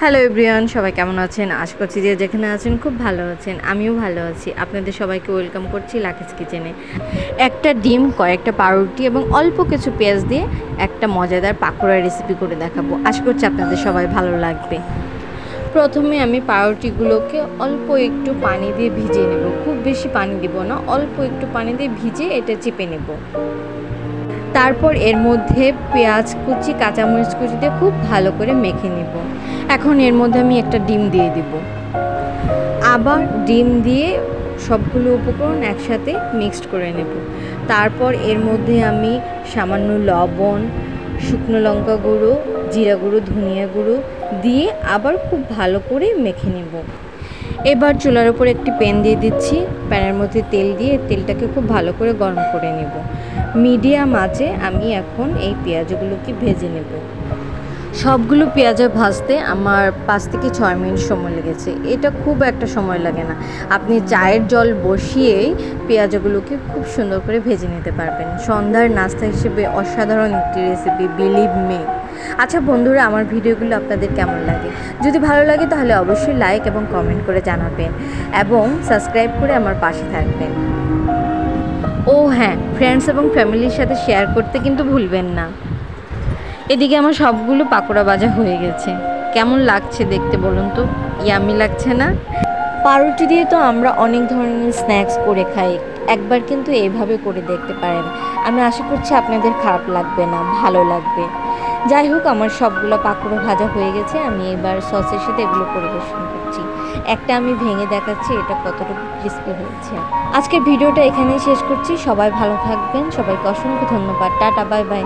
Hello everyone, সবাই কেমন আছেন? আশা করছি যে যেখানে আছেন খুব ভালো আছেন। আমিও ভালো আছি। আপনাদের সবাইকে ওয়েলকাম করছি লাকিজ কিচেনে। একটা ডিম, কয়েকটা পাউরুটি এবং অল্প কিছু পেঁয়াজ দিয়ে একটা মজাদার পাকোড়া রেসিপি করে দেখাবো। আশা করছি আপনাদের সবাই ভালো লাগবে। প্রথমে আমি পাউরুটিগুলোকে অল্প একটু পানি দিয়ে ভিজিয়ে নেব। খুব বেশি পানি দিব না, অল্প একটু পানি দিয়ে ভিজে এটা চেপে নেব। তারপর এর মধ্যে পেঁয়াজ কুচি, কাঁচামরিচ কুচি দিয়ে খুব ভালো করে মেখে নেব। এখন এর মধ্যে আমি একটা ডিম দিয়ে দিব। আবার ডিম দিয়ে সবগুলো উপকরণ একসাথে মিক্সড করে নেব। তারপর এর মধ্যে আমি সামান্য লবণ, শুকনো লঙ্কা গুঁড়ো, জিরা গুঁড়ো, ধনিয়া গুঁড়ো দিয়ে আবার খুব ভালো করে মেখে নেব। এবার চুলার উপর একটি প্যান দিয়ে দিচ্ছি। প্যানের মধ্যে তেল দিয়ে তেলটাকে খুব ভালো করে গরম করে নেব। মিডিয়াম আঁচে আমি এখন এই পেঁয়াজগুলোকে ভেজে নেব। সবগুলো পেঁয়াজ ভাজতে আমার 5 থেকে 6 মিনিট সময় লেগেছে। এটা খুব একটা সময় লাগে না। আপনি চায়ের জল বসিয়েই পেঁয়াজগুলোকে খুব সুন্দর করে ভেজে নিতে পারবেন। সন্ধ্যার নাস্তা হিসেবে অসাধারণ একটি রেসিপি, বিলিভ মি। আচ্ছা বন্ধুরা, আমার ভিডিওগুলো আপনাদের কেমন লাগে? যদি ভালো লাগে তাহলে অবশ্যই লাইক এবং কমেন্ট করে জানাবেন এবং সাবস্ক্রাইব করে আমার পাশে থাকবেন। ও হ্যাঁ, ফ্রেন্ডস এবং ফ্যামিলির সাথে শেয়ার করতে কিন্তু ভুলবেন না। এদিকে আমার সবগুলো পাকোড়া ভাজা হয়ে গেছে। কেমন লাগছে দেখতে বলুন তো? ইয়ামি লাগছে না? পাউরুটি দিয়ে তো আমরা অনেক ধরনের স্ন্যাক্স করে খাই, একবার কিন্তু এইভাবে করে দেখতে পারেন। আমি আশা করছি আপনাদের খারাপ লাগবে না, ভালো লাগবে। যাই হোক, আমার সবগুলো পাকোড়া ভাজা হয়ে গেছে। আমি এবার সসের সাথে এগুলো পরিবেশন করছি। একটা আমি ভেঙে দেখাচ্ছি এটা কতটুকু ক্রিস্পি হয়েছে। আজকের ভিডিওটা এখানেই শেষ করছি। সবাই ভালো থাকবেন। সবাইকে অসংখ্য ধন্যবাদ। Tata, bye bye.